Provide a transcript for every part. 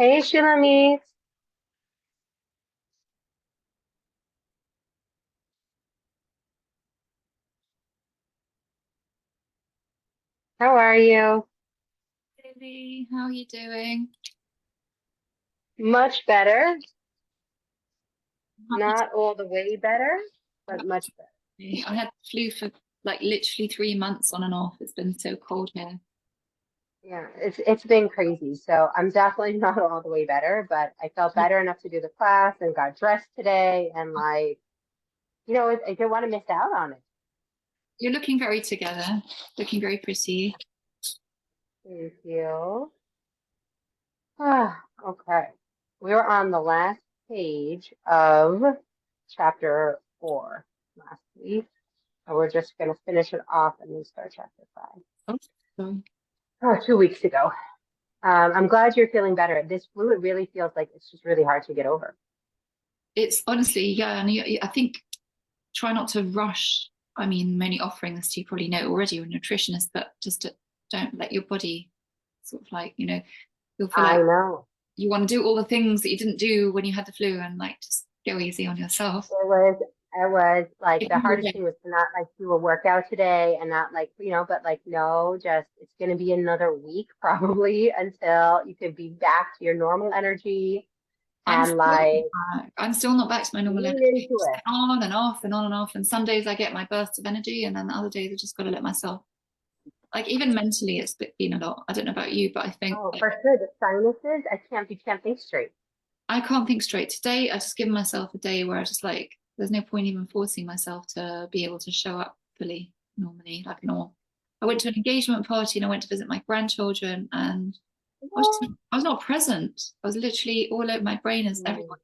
Hey, Shulamit. How are you? Lily, how are you doing? Much better. I'm happy to Not all the way better, I'm but happy much to better. be. I had the flu for like literally 3 months on and off. It's been so cold here. Yeah, it's been crazy. So I'm definitely not all the way better, but I felt better enough to do the class and got dressed today and I didn't want to miss out on it. You're looking very together, looking very pretty. Thank you. Ah, okay. We're on the last page of chapter 4 last week. And we're just going to finish it off and then start chapter 5. Oh, sorry. Oh, 2 weeks ago. I'm glad you're feeling better. This flu, it really feels like it's just really hard to get over. It's honestly, yeah, and I think try not to rush. I mean, I'm only offering this to you, probably know already, you're a nutritionist, but don't let your body sort of like, you'll feel I like know. you want to do all the things that you didn't do when you had the flu and like just go easy on yourself. It was like Give the me your hardest day. thing was to not like do a workout today and not but like no, just it's gonna be another week probably until you can be back to your normal energy I'm and still like not back. I'm still not back to my normal lean energy. into Just it. on and off and on and off. And some days I get my bursts of energy, and then the other days I just got to let myself. Like even mentally, it's been a lot. I don't know about you, but I think Oh, like for sure. The sinuses, you can't think straight. I can't think straight. Today, I just give myself a day where I just like. There's no point even forcing myself to be able to show up fully normally, like normal. I went to an engagement party and I went to visit my grandchildren, and I was not present. I was literally all over. My brain is Mm, everywhere.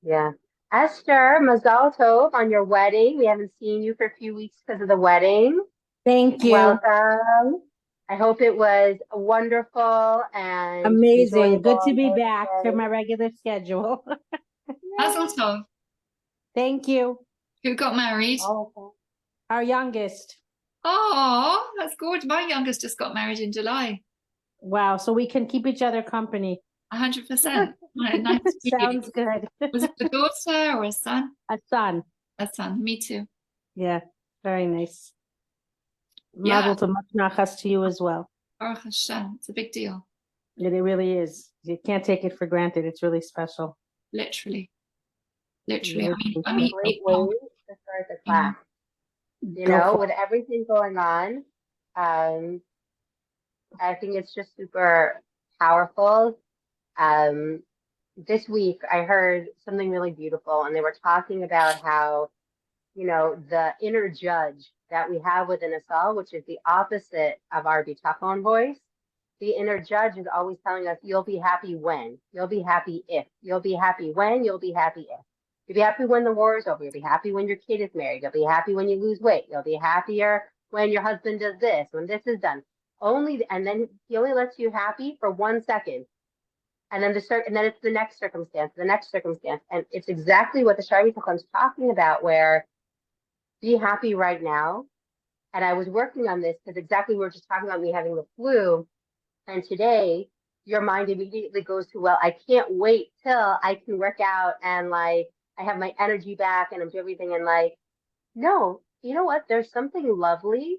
yeah. Esther, Mazal Tov on your wedding. We haven't seen you for a few weeks because of the wedding. Thank you. Welcome. I hope it was wonderful and Amazing. Good to enjoyable be all back to the my regular schedule. As day. also, Thank you. who got married? Oh, okay. Our youngest. Oh, that's good. My youngest just got married in July. Wow. So we can keep each other company. 100%. Nice to meet you. Sounds good. Was it a daughter or a son? A son. A son. Me too. Yeah. Very nice. Yeah. Mazel tov, much nachas to you as well. Baruch Hashem. It's a big deal. It really is. You can't take it for granted. It's really special. Literally. Literally. Amazing. I What a mean, great way people, to start the yeah. class. Go for With everything going on, um, I think it's just super powerful. Um, this week I heard something really beautiful, and they were talking about how the inner judge that we have within us all, which is the opposite of our bitachon voice. The inner judge is always telling us, you'll be happy when, you'll be happy if, you'll be happy when, you'll be happy if. You'll be happy when the war is over. You'll be happy when your kid is married. You'll be happy when you lose weight. You'll be happier when your husband does this, when this is done. And then he only lets you happy for 1 second. And then it's the next circumstance. And it's exactly what the Shari is talking about, where be happy right now. And I was working on this because exactly we were just talking about me having the flu. And today, your mind immediately goes to, well, I can't wait till I can work out and like I have my energy back and I'm doing everything. And like, no, you know what? There's something lovely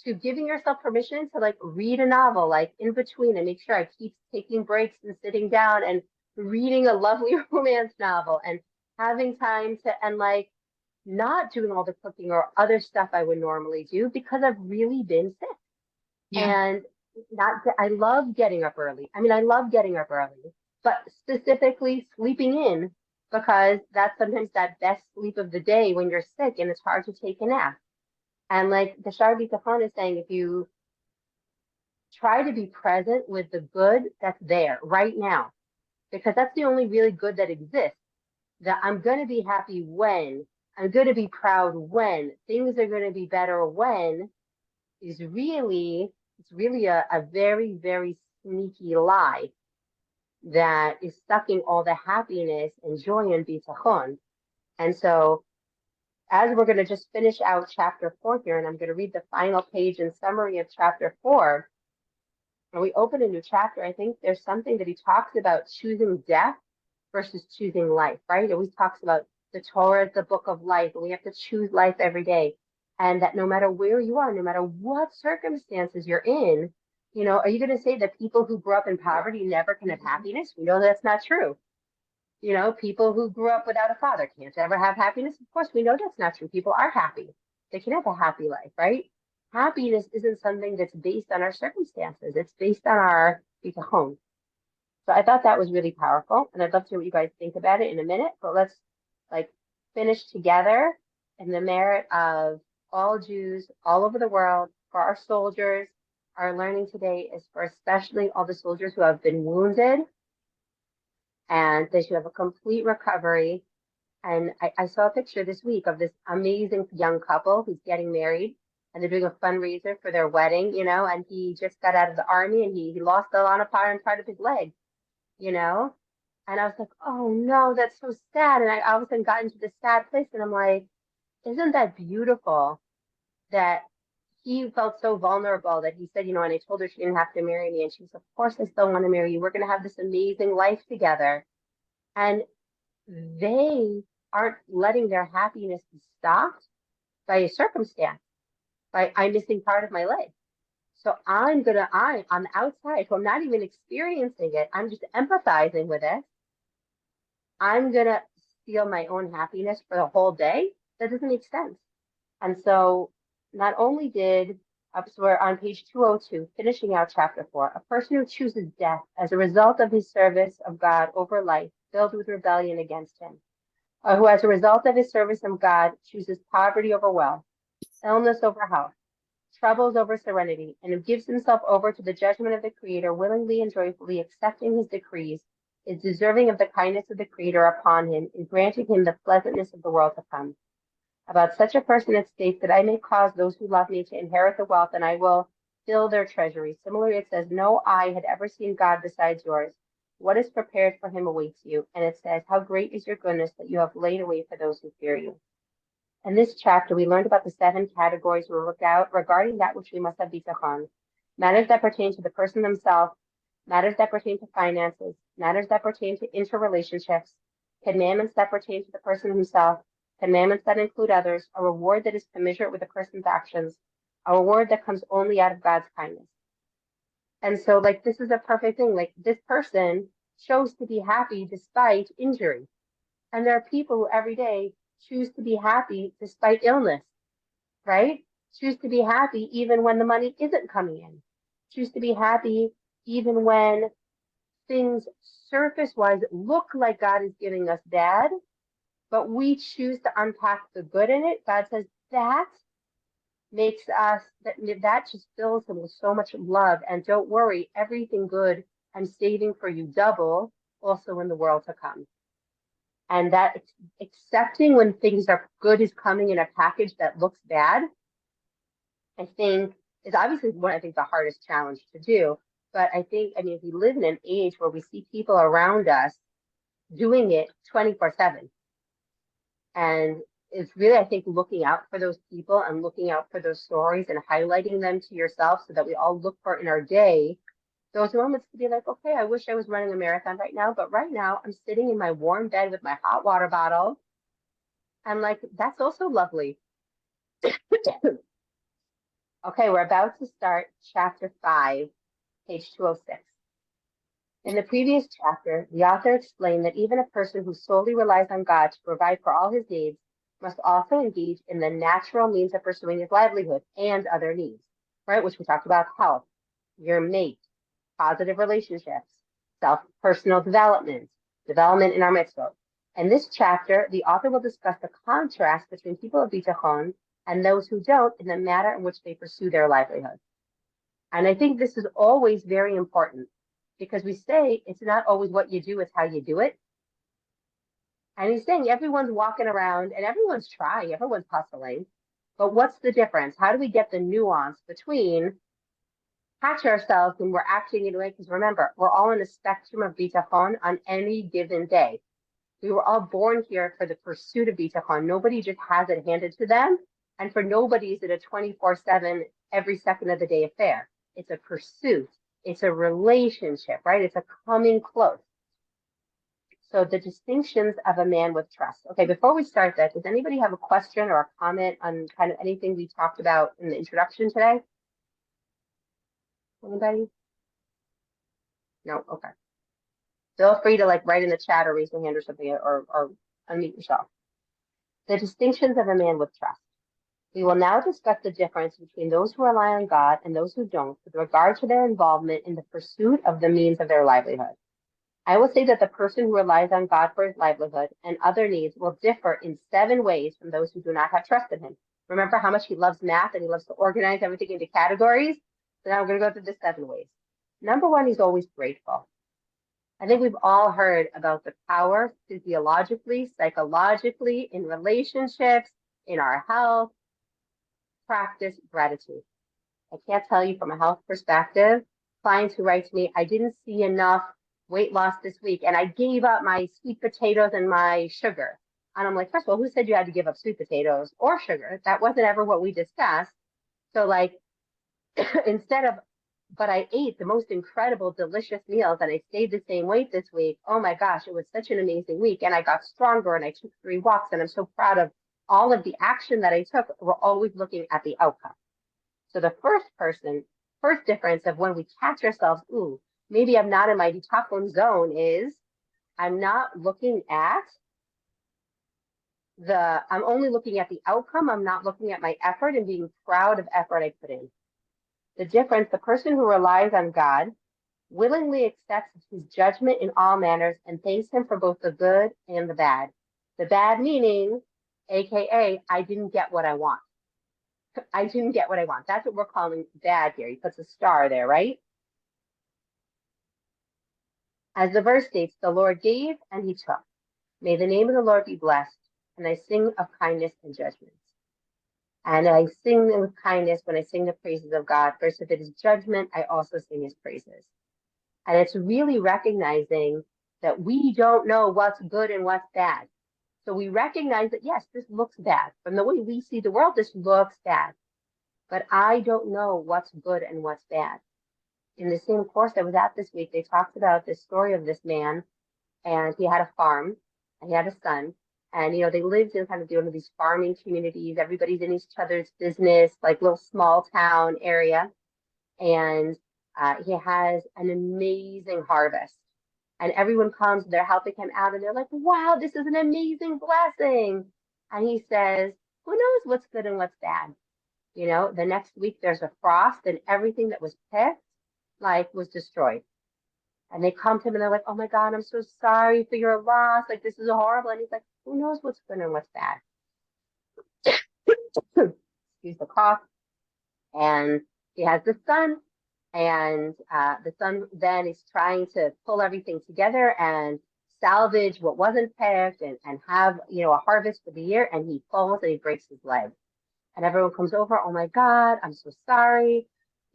to giving yourself permission to like read a novel, like in between, and make sure I keep taking breaks and sitting down and reading a lovely romance novel and having time to, and like, not doing all the cooking or other stuff I would normally do because I've really been sick. Yeah. And not, I love getting up early. I mean, I love getting up early, but specifically sleeping in because that's sometimes that best sleep of the day when you're sick and it's hard to take a nap. And like the Shar Bitachon is saying, if you try to be present with the good that's there right now, because that's the only really good that exists, that I'm going to be happy when, I'm going to be proud when, things are going to be better when, is really, it's really a very, very sneaky lie that is sucking all the happiness and joy and bitachon. And so, as we're going to just finish out chapter 4 here, and I'm going to read the final page and summary of chapter 4, and we open a new chapter, I think there's something that he talks about choosing death versus choosing life, right? He always talks about the Torah is the book of life, and we have to choose life every day. And that no matter where you are, no matter what circumstances you're in, are you going to say that people who grew up in poverty never can have happiness? We know that's not true. People who grew up without a father can't ever have happiness. Of course, we know that's not true. People are happy. They can have a happy life, right? Happiness isn't something that's based on our circumstances. It's based on our bitachon. So I thought that was really powerful, and I'd love to hear what you guys think about it in a minute. But let's like finish together in the merit of all Jews all over the world, for our soldiers. Our learning today is for especially all the soldiers who have been wounded, and they should have a complete recovery. And I saw a picture this week of this amazing young couple who's getting married, and they're doing a fundraiser for their wedding, and he just got out of the army, and he lost a lot of power in part of his leg, you know? And I was like, oh no, that's so sad. And I all of a sudden got into this sad place, and I'm like, isn't that beautiful that he felt so vulnerable that he said, and I told her she didn't have to marry me. And she was, of course, I still want to marry you. We're going to have this amazing life together. And they aren't letting their happiness be stopped by a circumstance, by I'm missing part of my leg. So I'm on the outside, so I'm not even experiencing it. I'm just empathizing with it. I'm going to steal my own happiness for the whole day. That doesn't make sense. And so not only so we're on page 202, finishing out chapter 4, a person who chooses death as a result of his service of God over life filled with rebellion against him, or who as a result of his service of God chooses poverty over wealth, illness over health, troubles over serenity, and who gives himself over to the judgment of the Creator, willingly and joyfully accepting his decrees, is deserving of the kindness of the Creator upon him in granting him the pleasantness of the world to come. About such a person it states that I may cause those who love me to inherit the wealth, and I will fill their treasuries. Similarly, it says, no eye had ever seen God besides yours. What is prepared for him awaits you. And it says, how great is your goodness that you have laid away for those who fear you. In this chapter, we learned about the 7 categories we looked out regarding that which we must have bitachon. Matters that pertain to the person themselves, matters that pertain to finances, matters that pertain to interrelationships, commandments that pertain to the person himself, commandments that include others, a reward that is commensurate with the person's actions, a reward that comes only out of God's kindness. And so, this is a perfect thing. This person chose to be happy despite injury. And there are people who every day choose to be happy despite illness, right? Choose to be happy even when the money isn't coming in. Choose to be happy even when things surface-wise look like God is giving us bad, but we choose to unpack the good in it. God says that makes us, that just fills him with so much love. And don't worry, everything good I'm saving for you double also in the world to come. And that accepting when things are good is coming in a package that looks bad, I think is obviously the hardest challenge to do. But if we live in an age where we see people around us doing it 24/7, and it's really, looking out for those people and looking out for those stories and highlighting them to yourself so that we all look for in our day those moments to be like, okay, I wish I was running a marathon right now, but right now I'm sitting in my warm bed with my hot water bottle. And that's also lovely. Okay, we're about to start chapter 5, page 206. In the previous chapter, the author explained that even a person who solely relies on God to provide for all his needs must also engage in the natural means of pursuing his livelihood and other needs, right? Which we talked about: health, your mate, positive relationships, personal development, development in our mitzvot. In this chapter, the author will discuss the contrast between people of bitachon and those who don't in the manner in which they pursue their livelihood. And I think this is always very important, because we say it's not always what you do, it's how you do it. And he's saying everyone's walking around and everyone's trying, everyone's hustling. But what's the difference? How do we get the nuance between catch ourselves when we're acting in a way? Because remember, we're all in a spectrum of bitachon on any given day. We were all born here for the pursuit of bitachon. Nobody just has it handed to them. And for nobody is it a 24/7, every second of the day affair. It's a pursuit. It's a relationship, right? It's a coming close. So the distinctions of a man with trust. Okay, before we start that, does anybody have a question or a comment on kind of anything we talked about in the introduction today? Anybody? No? Okay. Feel free to like write in the chat or raise your hand or something or unmute yourself. The distinctions of a man with trust. We will now discuss the difference between those who rely on God and those who don't with regard to their involvement in the pursuit of the means of their livelihood. I will say that the person who relies on God for his livelihood and other needs will differ in 7 ways from those who do not have trust in him. Remember how much he loves math and he loves to organize everything into categories? So now we're going to go through the 7 ways. Number 1, he's always grateful. I think we've all heard about the power physiologically, psychologically, in relationships, in our health. Practice gratitude. I can't tell you from a health perspective, clients who write to me, I didn't see enough weight loss this week and I gave up my sweet potatoes and my sugar. And I'm like, first of all, who said you had to give up sweet potatoes or sugar? That wasn't ever what we discussed. So like, instead of, but I ate the most incredible, delicious meals and I stayed the same weight this week. Oh my gosh, it was such an amazing week. And I got stronger and I took 3 walks and I'm so proud of all of the action that I took. We're always looking at the outcome. So the first difference of when we catch ourselves, ooh, maybe I'm not in my detox zone is I'm not looking at I'm only looking at the outcome. I'm not looking at my effort and being proud of effort I put in. The difference, the person who relies on God willingly accepts his judgment in all manners and thanks him for both the good and the bad. The bad meaning, AKA, I didn't get what I want. I didn't get what I want. That's what we're calling bad here. He puts a star there, right? As the verse states, the Lord gave and he took. May the name of the Lord be blessed. And I sing of kindness and judgments. And I sing with kindness when I sing the praises of God. First, if it is judgment, I also sing his praises. And it's really recognizing that we don't know what's good and what's bad. So we recognize that, yes, this looks bad. From the way we see the world, this looks bad. But I don't know what's good and what's bad. In the same course I was at this week, they talked about this story of this man, and he had a farm, and he had a son, and they lived in kind of one of these farming communities. Everybody's in each other's business, like little small town area, and he has an amazing harvest. And everyone comes, they're helping him out, and they're like, wow, this is an amazing blessing. And he says, who knows what's good and what's bad? The next week there's a frost and everything that was picked, was destroyed. And they come to him and they're like, oh my God, I'm so sorry for your loss. Like, this is horrible. And he's like, who knows what's good and what's bad? Excuse the cough. And he has the son. And the son then is trying to pull everything together and salvage what wasn't picked and have, a harvest for the year. And he falls and he breaks his leg. And everyone comes over, oh my God, I'm so sorry.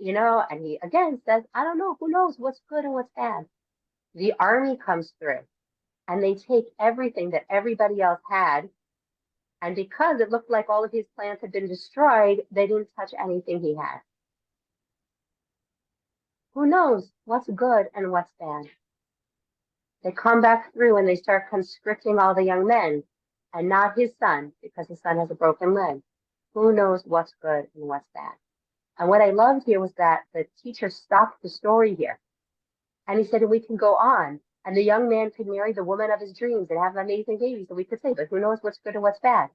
And he again says, I don't know, who knows what's good and what's bad. The army comes through and they take everything that everybody else had. And because it looked like all of his plants had been destroyed, they didn't touch anything he had. Who knows what's good and what's bad? They come back through and they start conscripting all the young men and not his son because his son has a broken leg. Who knows what's good and what's bad? And what I loved here was that the teacher stopped the story here. And he said, we can go on. And the young man could marry the woman of his dreams and have an amazing baby. So we could say, but who knows what's good and what's bad?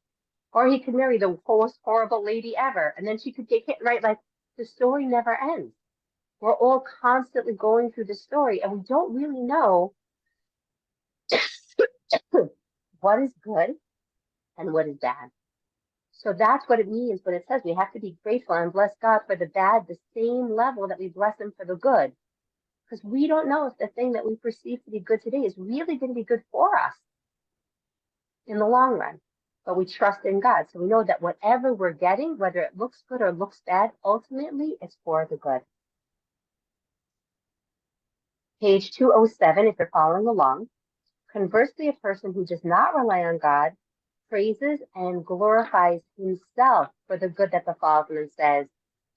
Or he could marry the most horrible lady ever. And then she could get hit, right? Like, the story never ends. We're all constantly going through the story and we don't really know what is good and what is bad. So that's what it means when it says we have to be grateful and bless God for the bad, the same level that we bless him for the good. Because we don't know if the thing that we perceive to be good today is really going to be good for us in the long run. But we trust in God. So we know that whatever we're getting, whether it looks good or looks bad, ultimately it's for the good. Page 207, if you're following along. Conversely, a person who does not rely on God praises and glorifies himself for the good that befalls him and says,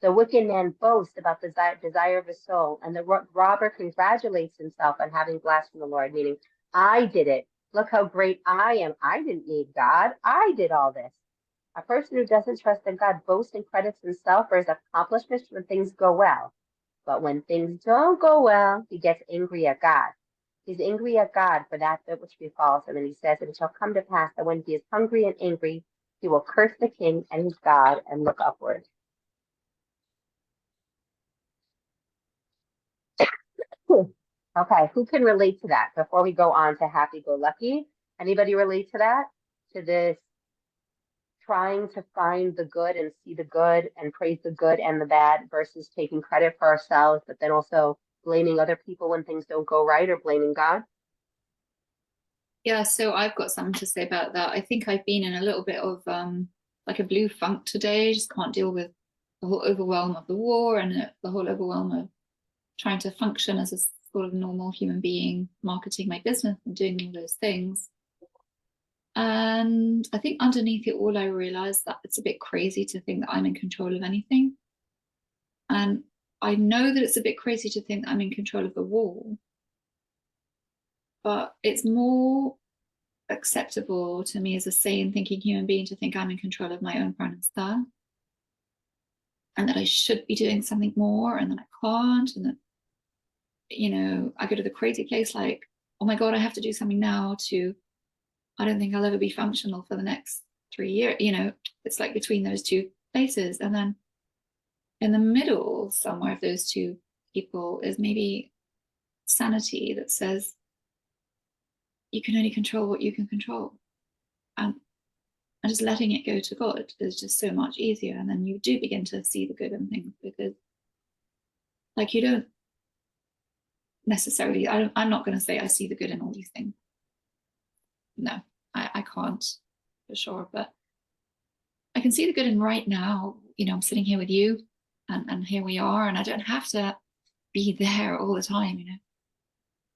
The wicked man boasts about the desire of his soul, and the robber congratulates himself on having blasphemed the Lord, meaning, I did it. Look how great I am. I didn't need God. I did all this. A person who doesn't trust in God boasts and credits himself for his accomplishments when things go well. But when things don't go well, he gets angry at God. He's angry at God for that which befalls him. And he says, and it shall come to pass that when he is hungry and angry, he will curse the king and his God and look upward. Okay, who can relate to that before we go on to happy-go-lucky? Anybody relate to that? To this trying to find the good and see the good and praise the good and the bad versus taking credit for ourselves, but then also blaming other people when things don't go right or blaming God? Yeah, so I've got something to say about that. I think I've been in a little bit of like a blue funk today. Just can't deal with the whole overwhelm of the war and the whole overwhelm of trying to function as a sort of normal human being, marketing my business and doing all those things. And I think underneath it all, I realized that it's a bit crazy to think that I'm in control of anything. And I know that it's a bit crazy to think that I'm in control of the war, but it's more acceptable to me as a sane thinking human being to think I'm in control of my own brand and style, and that I should be doing something more and that I can't, and that, you know, I go to the crazy place like, oh my God, I have to do something now, to I don't think I'll ever be functional for the next 3 years. You know, it's like between those two places. And then in the middle, somewhere of those two people, is maybe sanity that says you can only control what you can control. And just letting it go to God is just so much easier. And then you do begin to see the good in things, because like you don't necessarily, I'm not going to say I see the good in all these things. No, I can't for sure, but I can see the good in right now. You know, I'm sitting here with you, and here we are, and I don't have to be there all the time, you know.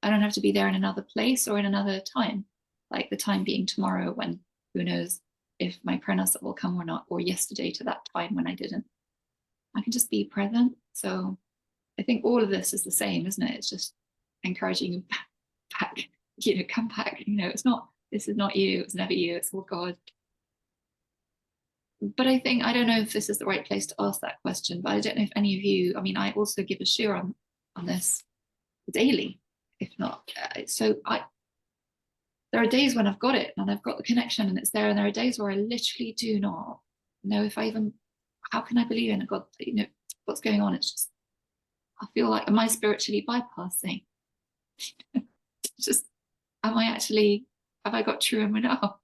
I don't have to be there in another place or in another time, like the time being tomorrow, when who knows if my prenup will come or not, or yesterday to that time when I didn't. I can just be present. So I think all of this is the same, isn't it? It's just encouraging you back, you know, come back. You know, it's not, this is not you, it's never you, it's all God. But I think, I don't know if this is the right place to ask that question, but I don't know if any of you, I mean, I also give a share on this daily, if not. There are days when I've got it and I've got the connection and it's there, and there are days where I literally do not know if I even, how can I believe in a God, you know, what's going on? It's just, I feel like, am I spiritually bypassing? Just, am I actually, have I got true in my now?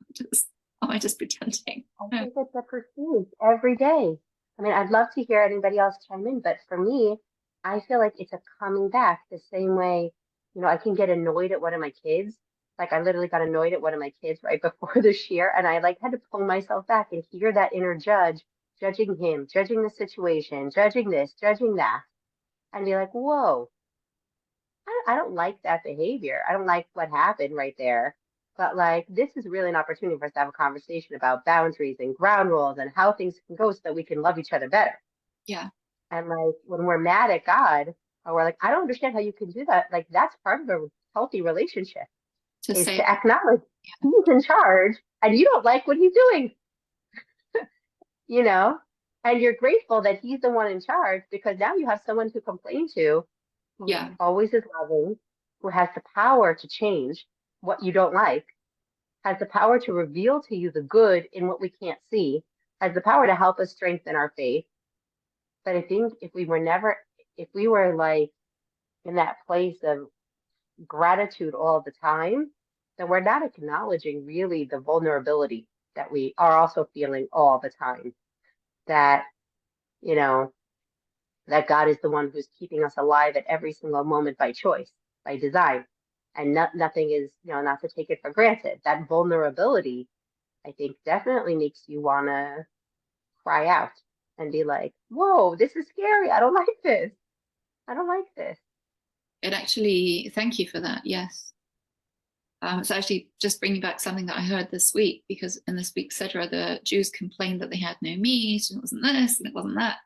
Am I just pretending? I think it's a pursuit every day. I mean, I'd love to hear anybody else chime in, but for me, I feel like it's a coming back the same way, you know, I can get annoyed at one of my kids. Like I literally got annoyed at one of my kids right before this year, and I like had to pull myself back and hear that inner judge judging him, judging the situation, judging this, judging that, and be like, whoa, I don't like that behavior. I don't like what happened right there. But like, this is really an opportunity for us to have a conversation about boundaries and ground rules and how things can go so that we can love each other better. Yeah. And like, when we're mad at God, or we're like, I don't understand how you can do that. Like, that's part of a healthy relationship, is to acknowledge he's in charge and you don't like what he's doing, you know? And you're grateful that he's the one in charge, because now you have someone to complain to, who always is loving, who has the power to change what you don't like, has the power to reveal to you the good in what we can't see, has the power to help us strengthen our faith. But I think if we were like in that place of gratitude all the time, then we're not acknowledging really the vulnerability that we are also feeling all the time. That, you know, that God is the one who's keeping us alive at every single moment by choice, by design. And nothing is, you know, not to take it for granted. That vulnerability, I think, definitely makes you want to cry out and be like, whoa, this is scary. I don't like this. I don't like this. It actually, thank you for that. Yes. It's actually just bringing back something that I heard this week, because in this week's Sedra, the Jews complained that they had no meat and it wasn't this and it wasn't that.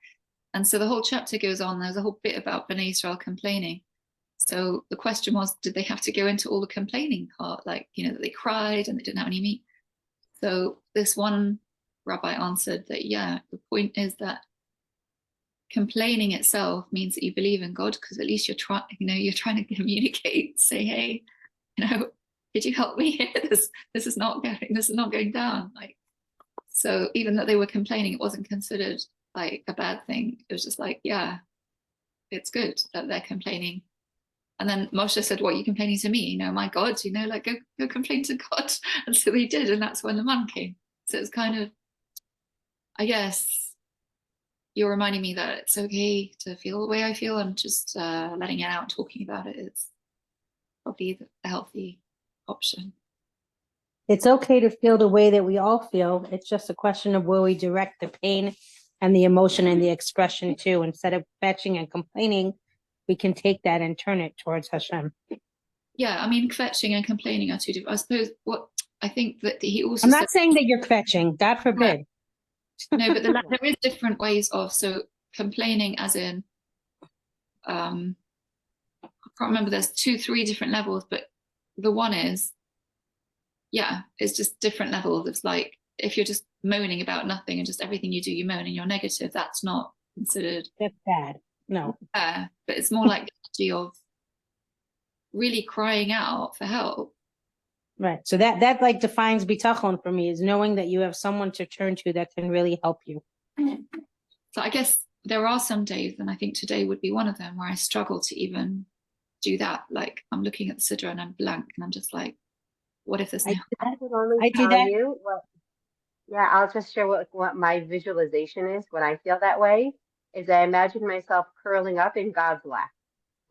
And so the whole chapter goes on. There's a whole bit about Bnei Israel complaining. So the question was, did they have to go into all the complaining part? Like, that they cried and they didn't have any meat. So this one rabbi answered that, yeah, the point is that complaining itself means that you believe in God, because at least you're trying to communicate, say, hey, could you help me here? This is not going down. Like, so even that they were complaining, it wasn't considered like a bad thing. It was just like, yeah, it's good that they're complaining. And then Moshe said, what, are you complaining to me? My God, like go complain to God. And so they did, and that's when the man came. So it's kind of, I guess, you're reminding me that it's okay to feel the way I feel, and just letting it out, talking about it is probably a healthy option. It's okay to feel the way that we all feel. It's just a question of where we direct the pain and the emotion and the expression to. Instead of fetching and complaining, we can take that and turn it towards Hashem. Yeah, I mean, fetching and complaining are two different. I suppose what I think that he also I'm said, not saying that you're fetching, God forbid. no, but there is different ways of, so complaining as in, I can't remember, there's 2-3 different levels, but the one is, yeah, it's just different levels. It's like, if you're just moaning about nothing and just everything you do, you moan and you're negative, that's not considered. That's bad. No. But it's more like the energy of really crying out for help. Right. So that like defines bitachon for me, is knowing that you have someone to turn to that can really help you. So I guess there are some days, and I think today would be one of them, where I struggle to even do that. Like, I'm looking at the siddur and I'm blank, and I'm just like, what if there's no I can only do tell that. you what. Yeah, I'll just share what my visualization is when I feel that way. Is I imagine myself curling up in God's lap,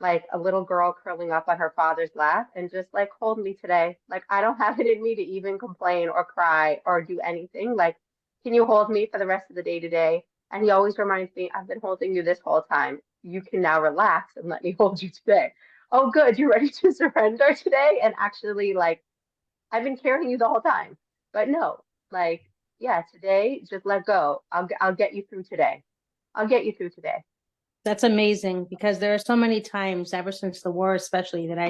like a little girl curling up on her father's lap, and just like, hold me today. Like, I don't have it in me to even complain or cry or do anything. Like, can you hold me for the rest of the day today? And he always reminds me, I've been holding you this whole time. You can now relax and let me hold you today. Oh, good. You ready to surrender today? And actually, like, I've been carrying you the whole time. But no, like, yeah, today, just let go. I'll get you through today. I'll get you through today. That's amazing, because there are so many times, ever since the war especially, that I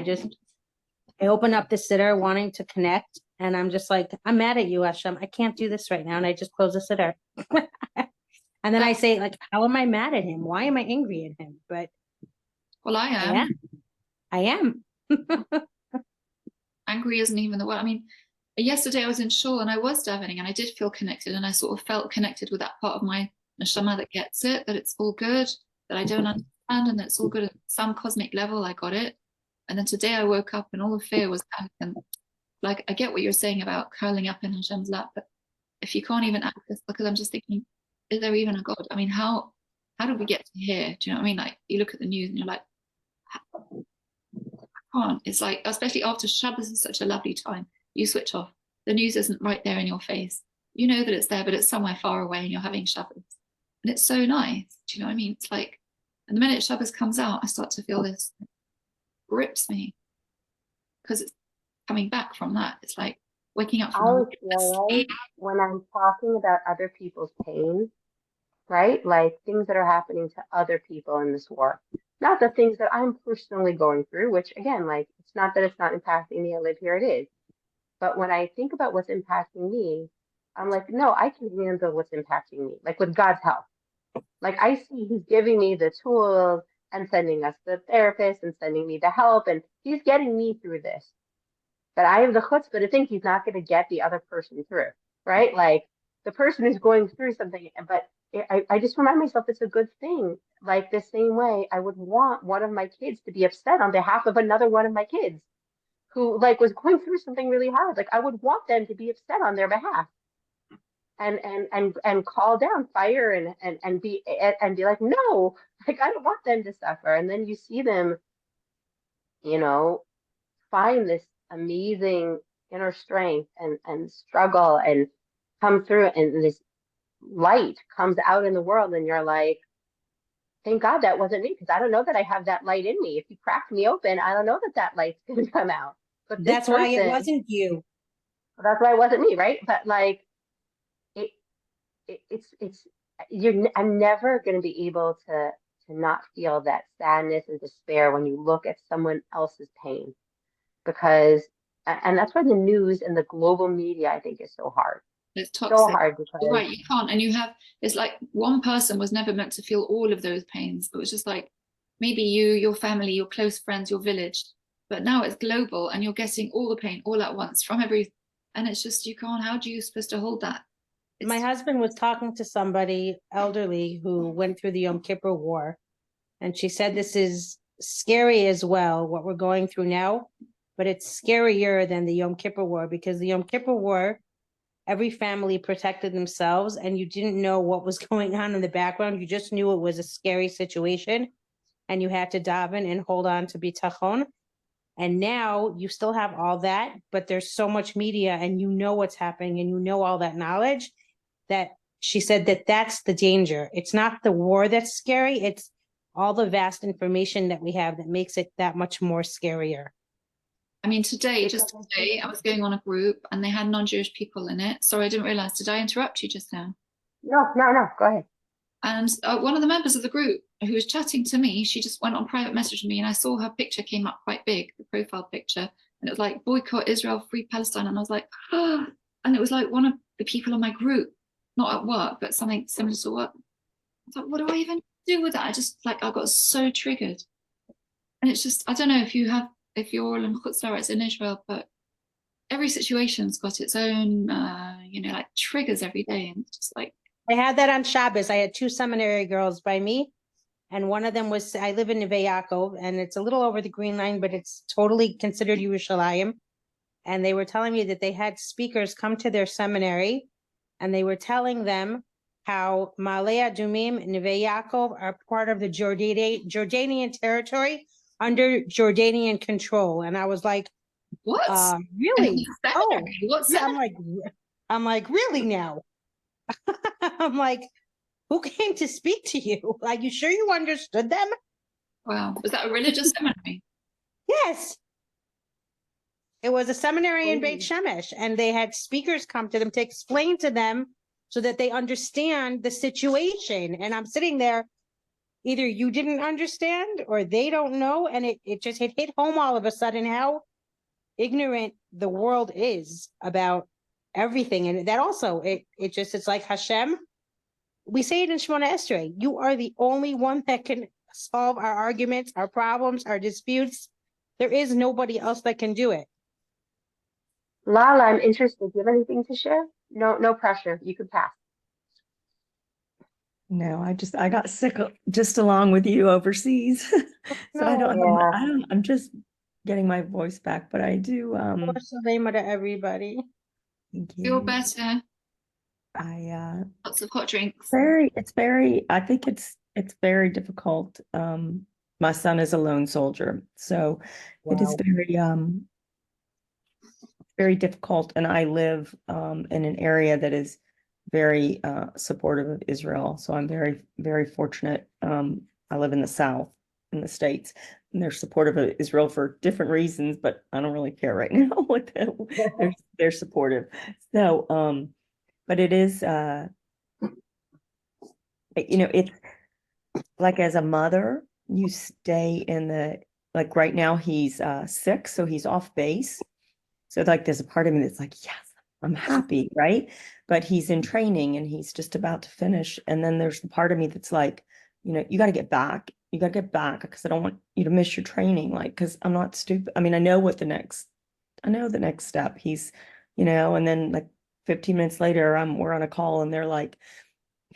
open up the siddur wanting to connect, and I'm just like, I'm mad at you, Hashem. I can't do this right now. And I just close the siddur. And then I say, like, how am I mad at him? Why am I angry at him? But well, I am. I am. Angry isn't even the word. I mean, yesterday I was in shul and I was davening, and I did feel connected, and I sort of felt connected with that part of my neshama that gets it, that it's all good, that I don't understand, and that it's all good at some cosmic level. I got it. And then today I woke up and all the fear was back. And like, I get what you're saying about curling up in Hashem's lap, but if you can't even act this, because I'm just thinking, is there even a God? I mean, how did we get to here? Do you know what I mean? Like, you look at the news and you're like, I can't. It's like, especially after Shabbos is such a lovely time. You switch off. The news isn't right there in your face. You know that it's there, but it's somewhere far away, and you're having Shabbos. And it's so nice. Do you know what I mean? It's like, and the minute Shabbos comes out, I start to feel this grips me, because it's coming back from that. It's like waking up I from always feel like when I'm talking about other people's pain, right? Like things that are happening to other people in this war, not the things that I'm personally going through, which again, like, it's not that it's not impacting me. I live here, it is. But when I think about what's impacting me, I'm like, no, I can handle what's impacting me, like with God's help. Like, I see he's giving me the tools and sending us the therapist and sending me the help, and he's getting me through this. But I have the chutzpah to think he's not going to get the other person through, right? Like, the person is going through something, but I just remind myself it's a good thing. Like, the same way I would want one of my kids to be upset on behalf of another one of my kids who like was going through something really hard. Like, I would want them to be upset on their behalf and call down fire and be like, no, like, I don't want them to suffer. And then you see them, you know, find this amazing inner strength and struggle and come through, and this light comes out in the world, and you're like, thank God that wasn't me, because I don't know that I have that light in me. If you crack me open, I don't know that light's going to come out. But this That's why it person, wasn't you. that's why it wasn't me, right? But like, it's I'm never going to be able to not feel that sadness and despair when you look at someone else's pain, because and that's why the news and the global media, I think, is so hard. It's So toxic. hard You're because right, you can't. And you have, it's like one person was never meant to feel all of those pains. It was just like maybe you, your family, your close friends, your village. But now it's global and you're getting all the pain all at once from every, and it's just, you can't, how do you supposed to hold that? My husband was talking to somebody elderly who went through the Yom Kippur War, and she said this is scary as well, what we're going through now, but it's scarier than the Yom Kippur War, because the Yom Kippur War, every family protected themselves and you didn't know what was going on in the background. You just knew it was a scary situation and you had to daven and hold on to bitachon. And now you still have all that, but there's so much media and you know what's happening and you know all that knowledge, that she said that that's the danger. It's not the war that's scary. It's all the vast information that we have that makes it that much more scarier. I mean, today, just today, I was going on a group and they had non-Jewish people in it. Sorry, I didn't realize. Did I interrupt you just now? no, go ahead. And one of the members of the group who was chatting to me, she just went on private message me, and I saw her picture came up quite big, the profile picture, and it was like boycott Israel, free Palestine, and I was like, oh, and it was like one of the people in my group, not at work, but something similar to work. I thought, what do I even do with that? I just like I got so triggered, and it's just I don't know if you have if you're all in Chutzlaretz in Israel, but every situation's got its own, like triggers every day, and it's just like. I had that on Shabbos. I had two seminary girls by me, and one of them was, I live in Neve Yaakov, and it's a little over the Green Line, but it's totally considered Yerushalayim. And they were telling me that they had speakers come to their seminary, and they were telling them how Ma'ale Adumim and Neve Yaakov are part of the Jordanian territory under Jordanian control. And I was like, What? really? Oh, What's yeah. that? I'm like, really now? I'm like, who came to speak to you? Are you sure you understood them? Wow. Was that a religious seminary? Yes. It was a seminary in Beit Shemesh, and they had speakers come to them to explain to them so that they understand the situation. And I'm sitting there, either you didn't understand or they don't know. And it hit home all of a sudden how ignorant the world is about everything. And that also, it's like Hashem. We say it in Shemona Esrei, you are the only one that can solve our arguments, our problems, our disputes. There is nobody else that can do it. Lala, I'm interested. Do you have anything to share? No pressure. You can pass. No, I got sick just along with you overseas. So I'm just getting my voice back, but I do To everybody. Feel better. Lots of hot drinks. I think it's very difficult. My son is a lone soldier, so it is very difficult, and I live in an area that is very supportive of Israel. So I'm very, very fortunate. I live in the South, in the States, and they're supportive of Israel for different reasons, but I don't really care right now what they're supportive. So, but it is, it's like as a mother, you stay like right now he's 6, so he's off base. So like there's a part of me that's like, yes, I'm happy, right? But he's in training and he's just about to finish. And then there's the part of me that's like, you got to get back. You got to get back because I don't want you to miss your training. Like, because I'm not stupid. I mean, I know the next step. He's, and then like 15 minutes later, we're on a call and they're like,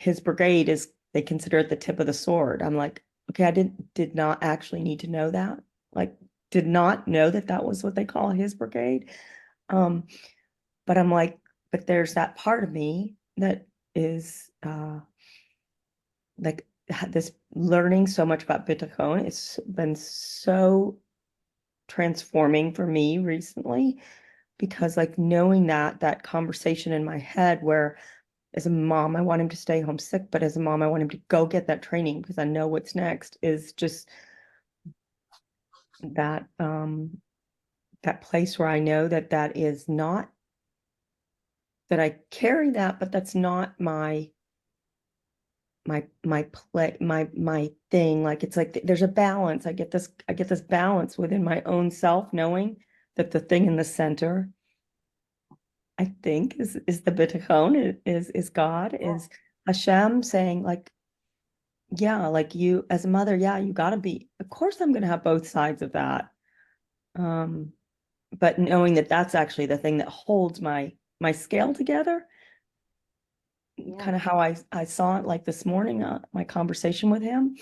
his brigade they consider it the tip of the sword. I'm like, okay, I did not actually need to know that. Like, did not know that was what they call his brigade. But I'm like, but there's that part of me that is like this learning so much about bitachon. It's been so transforming for me recently, because like knowing that conversation in my head where as a mom, I want him to stay home sick, but as a mom, I want him to go get that training because I know what's next, is just that that place where I know that is not, that I carry that, but that's not my my thing. Like, it's like there's a balance. I get this balance within my own self, knowing that the thing in the center, I think, is the bitachon, is God, is Hashem, saying like, yeah, like, you as a mother, yeah, you gotta be, of course I'm gonna have both sides of that. But knowing that that's actually the thing that holds my scale together, kind of how I saw it, like this morning, my conversation with him,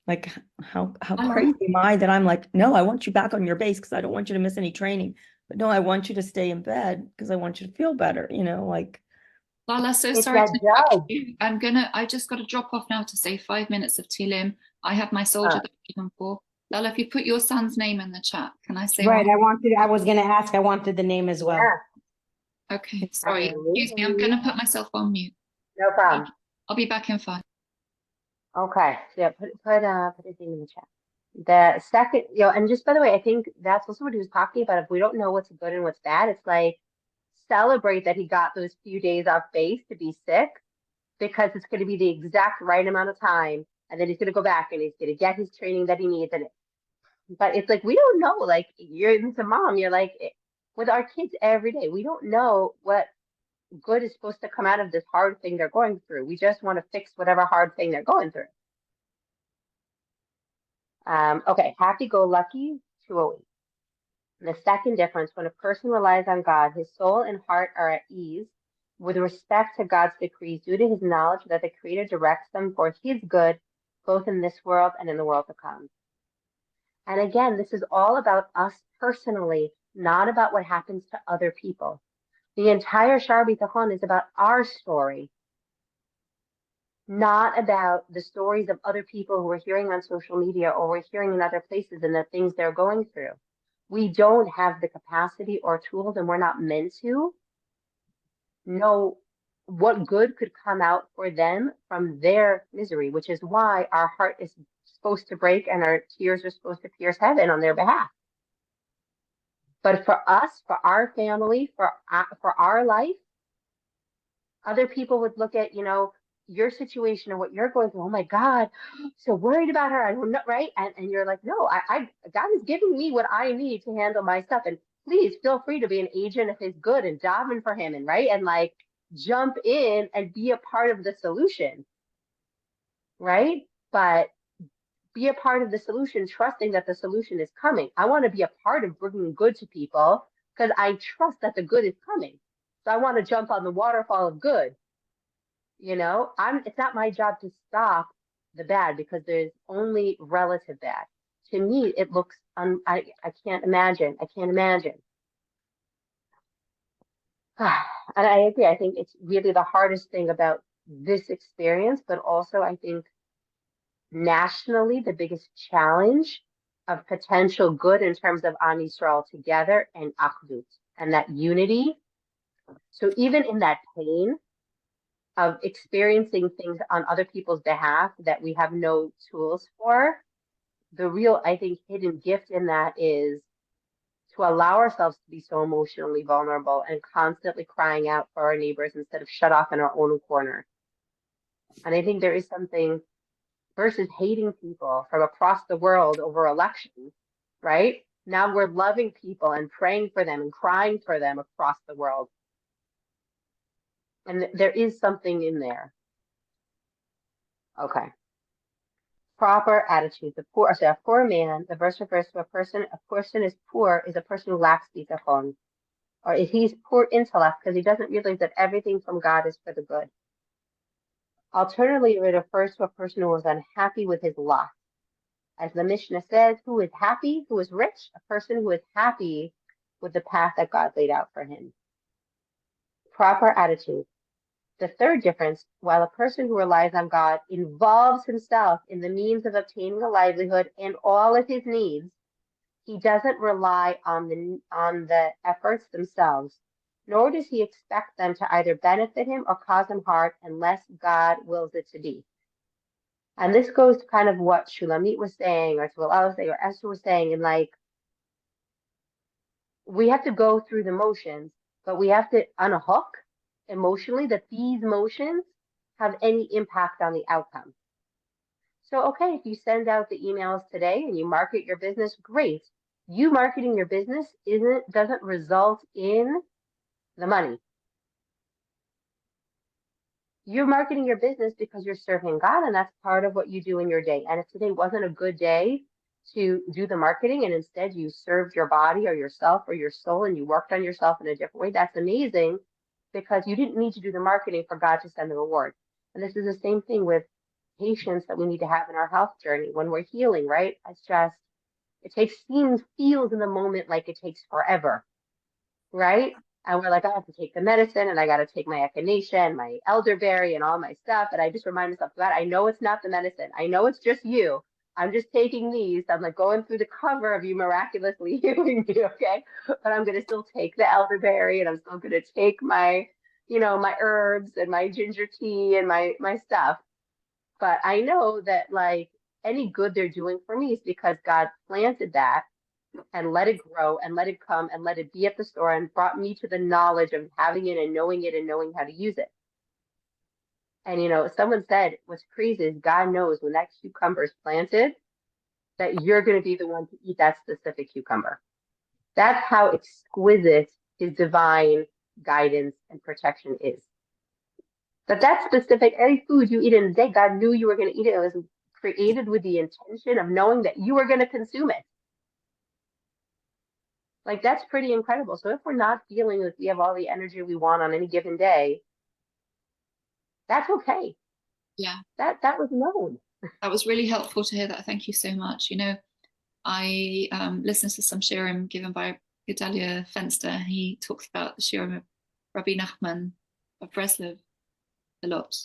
like how crazy am I that I'm like, no, I want you back on your base because I don't want you to miss any training, but no, I want you to stay in bed because I want you to feel better, like. Lala, so It's sorry that to interrupt judge. you. I just got to drop off now to say 5 minutes of Tilim. I have my soldier that I'm even for. Lala, if you put your son's name in the chat, can I say Right, one? I was gonna ask, I wanted the name as well. Yeah, Okay, sorry. Excuse me, I'm absolutely. going to put myself on mute. No problem. I'll be back in 5. Okay, so yeah, put a thing in the chat. The second, and just by the way, I think that's also what he was talking about. If we don't know what's good and what's bad, it's like celebrate that he got those few days off base to be sick, because it's going to be the exact right amount of time, and then he's going to go back and he's going to get his training that he needs. But it's like we don't know. Like, you're a mom, you're like, with our kids every day, we don't know what good is supposed to come out of this hard thing they're going through. We just want to fix whatever hard thing they're going through. Okay, happy-go-lucky 208. The second difference: when a person relies on God, his soul and heart are at ease with respect to God's decrees due to his knowledge that the Creator directs them for his good, both in this world and in the world to come. And again, this is all about us personally, not about what happens to other people. The entire Shar B'Tachon is about our story, not about the stories of other people who we're hearing on social media or we're hearing in other places and the things they're going through. We don't have the capacity or tools, and we're not meant to know what good could come out for them from their misery, which is why our heart is supposed to break and our tears are supposed to pierce heaven on their behalf. But for us, for our family, for our life, other people would look at, your situation and what you're going through. Oh my God, so worried about her. I don't know, right? And you're like, no, God is giving me what I need to handle my stuff. And please feel free to be an agent of his good and daven for him, and right, and like jump in and be a part of the solution, right? But be a part of the solution, trusting that the solution is coming. I want to be a part of bringing good to people because I trust that the good is coming. So I want to jump on the waterfall of good. It's not my job to stop the bad because there's only relative bad. To me, it looks, I can't imagine. I can't imagine. And I agree. I think it's really the hardest thing about this experience, but also I think nationally, the biggest challenge of potential good in terms of Am Yisrael together and Achdut and that unity. So even in that pain of experiencing things on other people's behalf that we have no tools for, the real, I think, hidden gift in that is to allow ourselves to be so emotionally vulnerable and constantly crying out for our neighbors instead of shut off in our own corner. And I think there is something versus hating people from across the world over elections, right? Now we're loving people and praying for them and crying for them across the world. And there is something in there. Okay. Proper attitude. A poor man, the verse refers to a person is poor is a person who lacks bitachon. Or if he's poor intellect because he doesn't realize that everything from God is for the good. Alternatively, it refers to a person who is unhappy with his lot. As the Mishnah says, who is happy, who is rich? A person who is happy with the path that God laid out for him. Proper attitude. The third difference: while a person who relies on God involves himself in the means of obtaining a livelihood and all of his needs, he doesn't rely on the efforts themselves, nor does he expect them to either benefit him or cause him harm unless God wills it to be. And this goes to kind of what Shulamit was saying, or to what I was saying, or Esther was saying, and like, we have to go through the motions, but we have to unhook emotionally that these motions have any impact on the outcome. So, okay, if you send out the emails today and you market your business, great. You marketing your business doesn't result in the money. You're marketing your business because you're serving God, and that's part of what you do in your day. And if today wasn't a good day to do the marketing and instead you served your body or yourself or your soul and you worked on yourself in a different way, that's amazing, because you didn't need to do the marketing for God to send the reward. And this is the same thing with patience that we need to have in our health journey when we're healing, right? It feels in the moment like it takes forever, right? And we're like, I have to take the medicine and I got to take my echinacea and my elderberry and all my stuff. And I just remind myself, God, I know it's not the medicine. I know it's just you. I'm just taking these. I'm like going through the cover of you miraculously healing me, okay? But I'm going to still take the elderberry and I'm still going to take my, my herbs and my ginger tea and my stuff. But I know that like any good they're doing for me is because God planted that and let it grow and let it come and let it be at the store and brought me to the knowledge of having it and knowing how to use it. And someone said what's crazy is God knows when that cucumber is planted that you're going to be the one to eat that specific cucumber. That's how exquisite his divine guidance and protection is. But that specific, any food you eat in a day, God knew you were going to eat it. It was created with the intention of knowing that you were going to consume it. Like, that's pretty incredible. So if we're not feeling like we have all the energy we want on any given day, that's okay. Yeah. That was known. That was really helpful to hear that. Thank you so much. I listened to some shiurim given by Gedalia Fenster. He talks about the shiurim of Rabbi Nachman of Breslov a lot.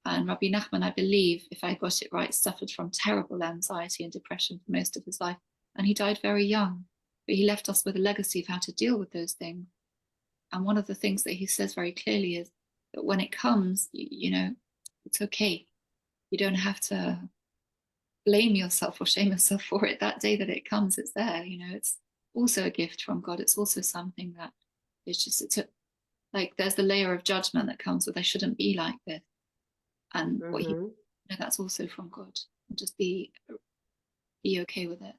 And Rabbi Nachman, I believe, if I got it right, suffered from terrible anxiety and depression for most of his life. And he died very young. But he left us with a legacy of how to deal with those things. And one of the things that he says very clearly is that when it comes, it's okay. You don't have to blame yourself or shame yourself for it. That day that it comes, it's there. It's also a gift from God. It's also something that like there's the layer of judgment that comes with I shouldn't be like this. And that's also from God. And just be okay with it.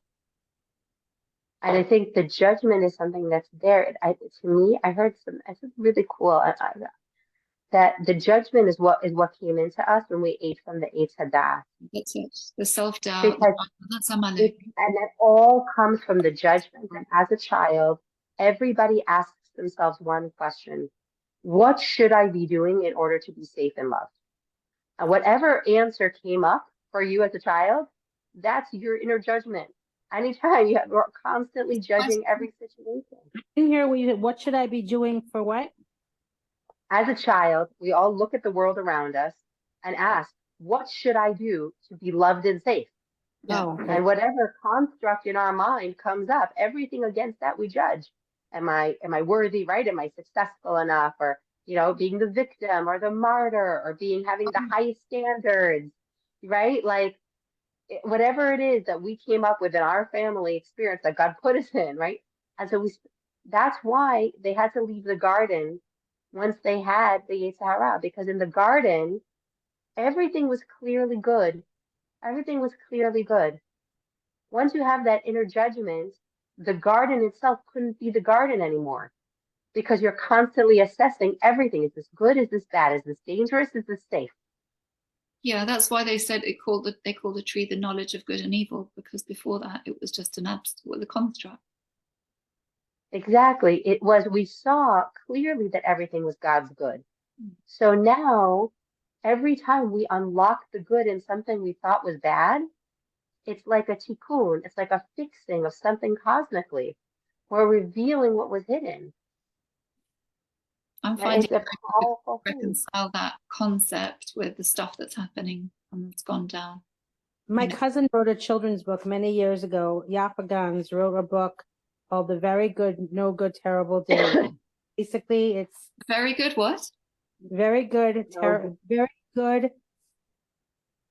And I think the judgment is something that's there. To me, I heard it's really cool that the judgment is what came into us when we ate from the Eitz Hadas. That's it. The self-doubt. That's Amalek. And that all comes from the judgment. And as a child, everybody asks themselves one question: what should I be doing in order to be safe and loved? And whatever answer came up for you as a child, that's your inner judgment. Anytime you're constantly judging every situation. In here, what should I be doing for what? As a child, we all look at the world around us and ask, what should I do to be loved and safe? Oh, okay. And whatever construct in our mind comes up, everything against that we judge. Am I worthy, right? Am I successful enough? Or, being the victim or the martyr or having the highest standards, right? Like, whatever it is that we came up with in our family experience that God put us in, right? And so that's why they had to leave the garden once they had the Yetzer Hara, because in the garden, everything was clearly good. Everything was clearly good. Once you have that inner judgment, the garden itself couldn't be the garden anymore, because you're constantly assessing everything. Is this good? Is this bad? Is this dangerous? Is this safe? Yeah, that's why they said they called the tree the knowledge of good and evil, because before that it was just the construct. Exactly. We saw clearly that everything was God's good. So now, every time we unlock the good in something we thought was bad, it's like a tikkun. It's like a fixing of something cosmically. We're revealing what was hidden. I'm finding it's a powerful to reconcile that concept with the stuff that's happening and that's gone down. My cousin wrote a children's book many years ago. Yaffa Gans wrote a book called The Very Good, No Good, Terrible Day. Basically, it's very good. What? Very good, very good.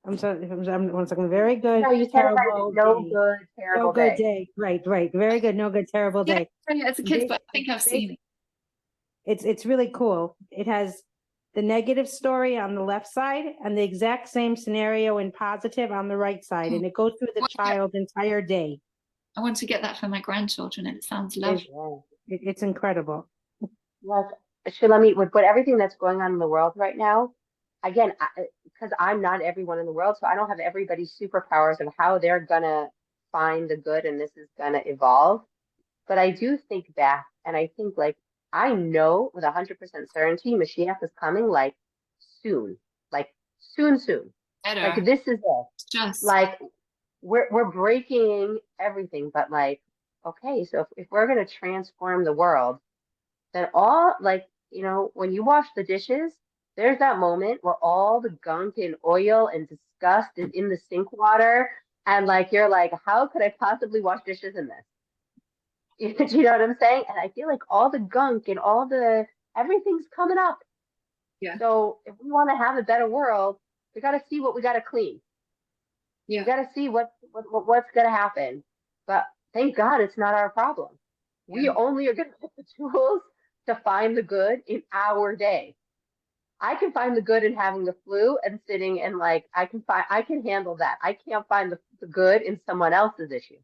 I'm sorry. One second. Very good. No, you said terrible no day. good, terrible no good day. Right. Very good, no good, terrible day. Yeah, as a kid's book, I think I've seen it. It's really cool. It has the negative story on the left side and the exact same scenario in positive on the right side. And it goes through the child's entire day. I want to get that for my grandchildren, and it sounds It's, lovely. it's incredible. Yes, Shulamit, with everything that's going on in the world right now, again, because I'm not everyone in the world, so I don't have everybody's superpowers of how they're gonna find the good and this is gonna evolve. But I do think back, and I think like I know with 100% certainty, Mashiach is coming like soon, like soon. Like Better. this is it. It's just, Like we're breaking everything, but like okay, so if we're gonna transform the world, then all like when you wash the dishes, there's that moment where all the gunk and oil and disgust is in the sink water, and like you're like, how could I possibly wash dishes in this? Do you know what I'm saying? And I feel like all the gunk and all the everything's coming up. yeah, So if we want to have a better world, we got to see what we got to clean. yeah, We got to see what's going to happen. But thank God it's not our problem. We yeah, only are going to get the tools to find the good in our day. I can find the good in having the flu and sitting and like I can handle that. I can't find the good in someone else's issue.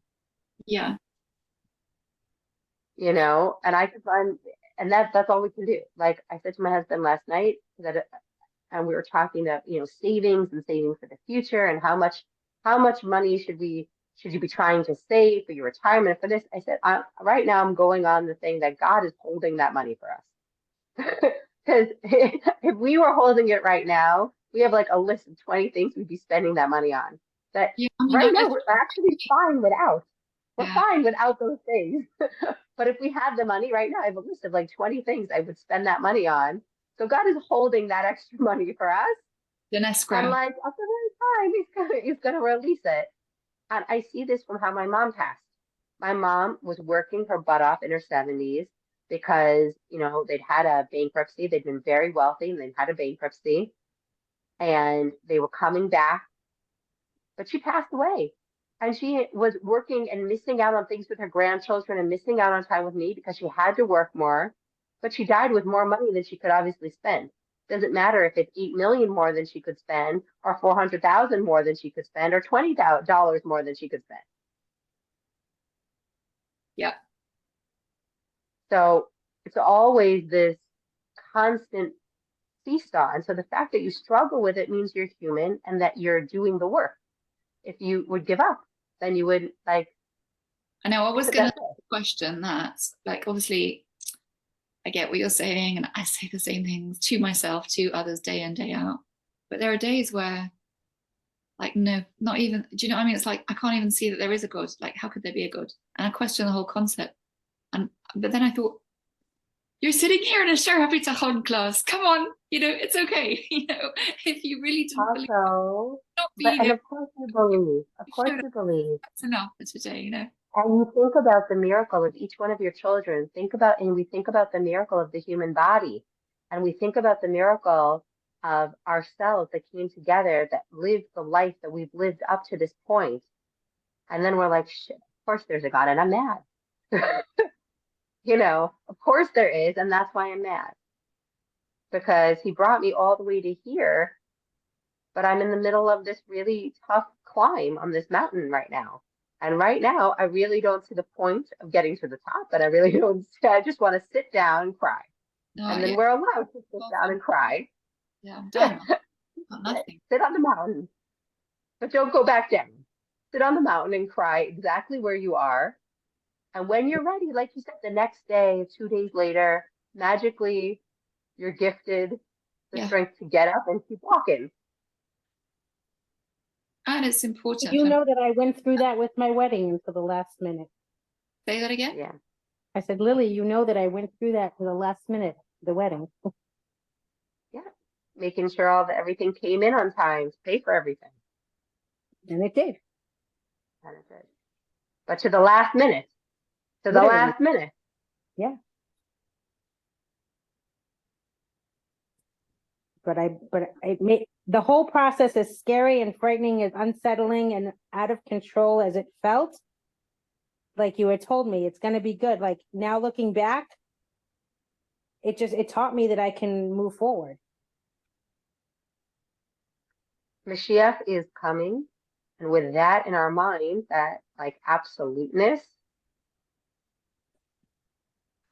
yeah, And I can find, and that's all we can do. Like I said to my husband last night that, and we were talking about, savings and saving for the future and how much money should you be trying to save for your retirement for this? I said, right now I'm going on the thing that God is holding that money for us. Because if we were holding it right now, we have like a list of 20 things we'd be spending that money on. That yeah. I mean, right now we're actually fine without. We're yeah, fine without those things. But if we had the money right now, I have a list of like 20 things I would spend that money on. So God is holding that extra money for us. the And escrow. like at the right time, he's gonna release it. And I see this from how my mom passed. My mom was working her butt off in her 70s because, they'd had a bankruptcy. They'd been very wealthy and they'd had a bankruptcy and they were coming back, but she passed away. And she was working and missing out on things with her grandchildren and missing out on time with me because she had to work more. But she died with more money than she could obviously spend. Doesn't matter if it's 8 million more than she could spend, or 400,000 more than she could spend, or $20 more than she could spend. Yeah, So it's always this constant seesaw. And so the fact that you struggle with it means you're human and that you're doing the work. If you would give up, then you would like, I know. I was going to that's it. question that. Like, obviously, I get what you're saying, and I say the same things to myself, to others, day in, day out. But there are days where, like, no, not even. Do you know what I mean? It's like I can't even see that there is a God. Like, how could there be a God? And I question the whole concept. But then I thought, you're sitting here in a Shara Bitachon class. Come on, it's okay. If you really don't believe, Also, not but be and there, of course you believe, of course showed up. you believe, That's enough for today. and you think about the miracle of each one of your children. We think about the miracle of the human body, and we think about the miracle of ourselves that came together, that lived the life that we've lived up to this point, and then we're like, shit, of course there's a God, and I'm mad. Of course there is, and that's why I'm mad because he brought me all the way to here, but I'm in the middle of this really tough climb on this mountain right now. And right now, I really don't see the point of getting to the top, but I really don't. I just want to sit down and cry. No, And then yeah, we're allowed to sit down awesome. and cry. Yeah, I'm done. Got nothing. Sit on the mountain, but don't go back down. Sit on the mountain and cry exactly where you are. And when you're ready, like you said, the next day, 2 days later, magically, you're gifted the Yeah, strength to get up and keep walking. and it's important You for me. know that I went through that with my wedding until the last minute. Say that again. Yeah. I said, Lily, you know that I went through that to the last minute, the wedding. Yeah. Making sure everything came in on time to pay for everything. And it did. And it did. But to the last minute. To the Literally. last minute. Yeah. But it made the whole process as scary and frightening, as unsettling and out of control as it felt. Like you had told me, it's going to be good. Like now looking back, it taught me that I can move forward. Mashiach is coming. And with that in our mind, that like absoluteness,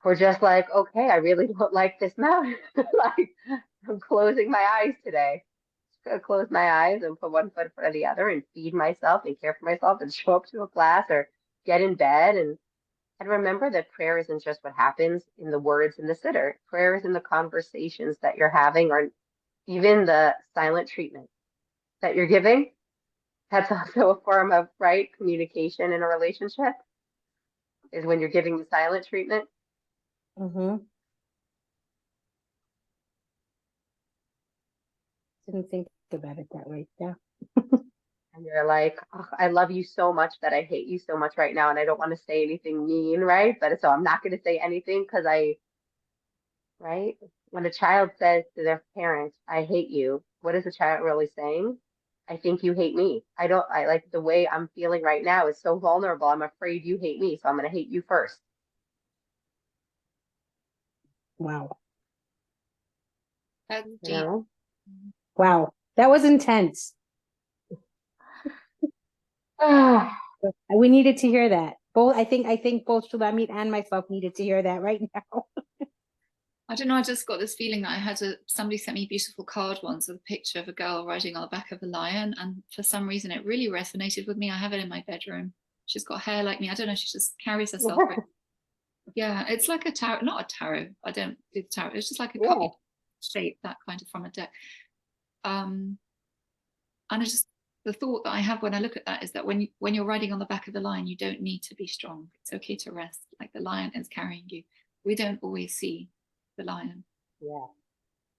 we're just like, okay, I really don't like this mountain. Like, I'm closing my eyes today. Just gonna close my eyes and put one foot in front of the other and feed myself and care for myself and show up to a class or get in bed and remember that prayer isn't just what happens in the words in the sitter. Prayer is in the conversations that you're having or even the silent treatment that you're giving. That's also a form of right communication in a relationship is when you're giving the silent treatment. Mm-hmm. Didn't think about it that way. Yeah. And you're like, oh, I love you so much that I hate you so much right now. And I don't want to say anything mean, right? But so I'm not going to say anything because right? When a child says to their parent, I hate you, what is the child really saying? I think you hate me. I like the way I'm feeling right now is so vulnerable. I'm afraid you hate me. So I'm going to hate you first. Wow. That's You deep. know? Wow. That was intense. We needed to hear that. Both, I think both Shulamit and myself needed to hear that right now. I don't know, I just got this feeling that somebody sent me a beautiful card once with a picture of a girl riding on the back of a lion. And for some reason, it really resonated with me. I have it in my bedroom. She's got hair like me. I don't know, she just carries herself. Yeah, it's like a tarot, not a tarot. I don't do the tarot. It's just like a Yeah. card shape, that kind of from a deck. And the thought that I have when I look at that is that when you're riding on the back of the lion, you don't need to be strong. It's okay to rest. Like the lion is carrying you. We don't always see the lion. Yeah.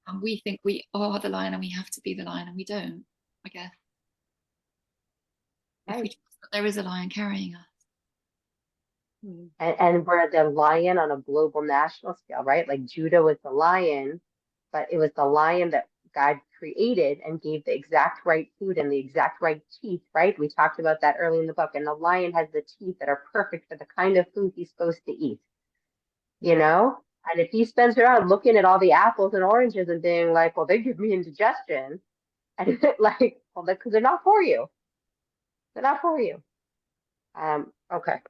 And we think we are the lion and we have to be the lion, and we don't, I guess. If we Right. trust that there is a lion carrying us. And we're the lion on a global national scale, right? Like Judah was the lion, but it was the lion that God created and gave the exact right food and the exact right teeth, right? We talked about that early in the book. And the lion has the teeth that are perfect for the kind of food he's supposed to eat, you know? And if he spends around looking at all the apples and oranges and being like, well, they give me indigestion, and like, well, because they're not for you. They're not for you. Okay.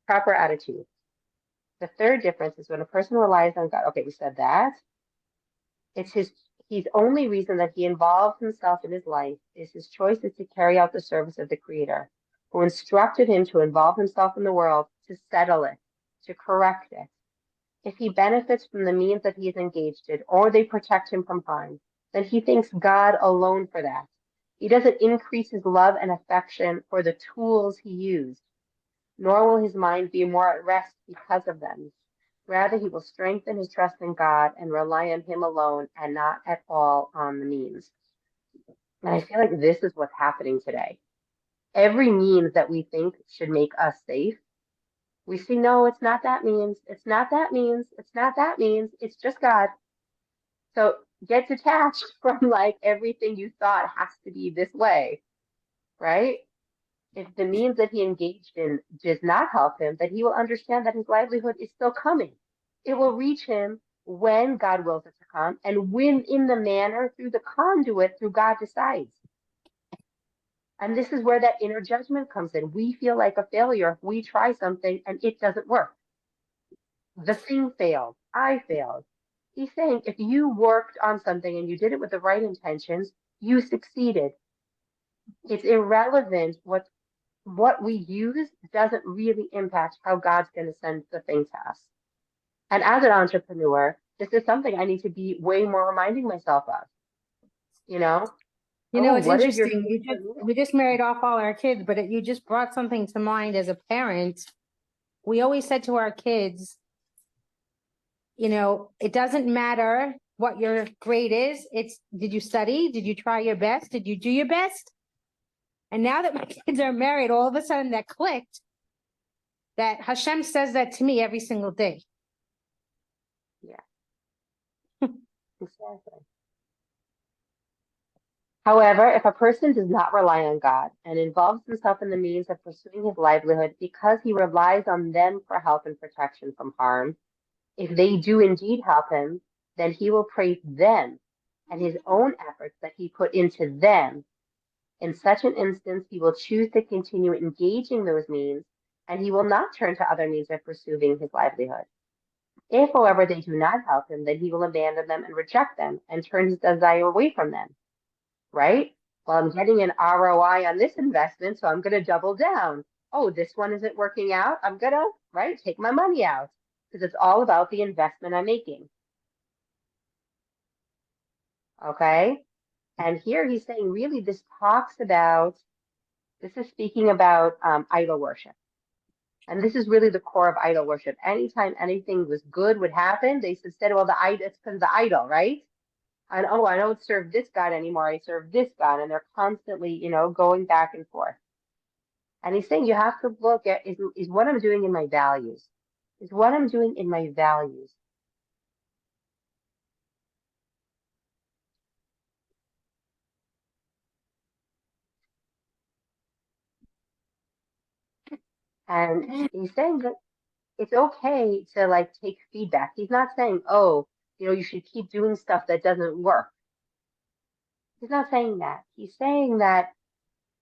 Proper attitude. The third difference is when a person relies on God. Okay, we said that. It's his only reason that he involves himself in his life is his choices to carry out the service of the Creator, who instructed him to involve himself in the world, to settle it, to correct it. If he benefits from the means that he is engaged in, or they protect him from harm, then he thanks God alone for that. He doesn't increase his love and affection for the tools he used, nor will his mind be more at rest because of them. Rather, he will strengthen his trust in God and rely on him alone and not at all on the means. And I feel like this is what's happening today. Every means that we think should make us safe, we see, no, it's not that means. It's not that means. It's not that means. It's just God. So get detached from like everything you thought has to be this way, right? If the means that he engaged in does not help him, then he will understand that his livelihood is still coming. It will reach him when God wills it to come, and when in the manner through the conduit through God decides. And this is where that inner judgment comes in. We feel like a failure if we try something and it doesn't work. The thing failed. I failed. He's saying if you worked on something and you did it with the right intentions, you succeeded. It's irrelevant what we use doesn't really impact how God's going to send the thing to us. And as an entrepreneur, this is something I need to be way more reminding myself of. You know, It's what is your interesting. We just married off all our kids, but you just brought something to mind as a parent. We always said to our kids, it doesn't matter what your grade is. It's, did you study? Did you try your best? Did you do your best? And now that my kids are married, all of a sudden that clicked, that Hashem says that to me every single day. Yeah, exactly. However, if a person does not rely on God and involves himself in the means of pursuing his livelihood because he relies on them for help and protection from harm, if they do indeed help him, then he will praise them and his own efforts that he put into them In such an instance, he will choose to continue engaging those means, and he will not turn to other means of pursuing his livelihood. If, however, they do not help him, then he will abandon them and reject them and turn his desire away from them, right? Well, I'm getting an ROI on this investment, so I'm going to double down. Oh, this one isn't working out. I'm going to, right, take my money out because it's all about the investment I'm making. Okay. And here he's saying, really, this is speaking about idol worship. And this is really the core of idol worship. Anytime anything was good would happen, they said, well, it's because of the idol, right? And oh, I don't serve this God anymore. I serve this God. And they're constantly, going back and forth. And he's saying you have to look at is what I'm doing in my values. Is what I'm doing in my values. And he's saying that it's okay to like take feedback. He's not saying, oh, you should keep doing stuff that doesn't work. He's not saying that. He's saying that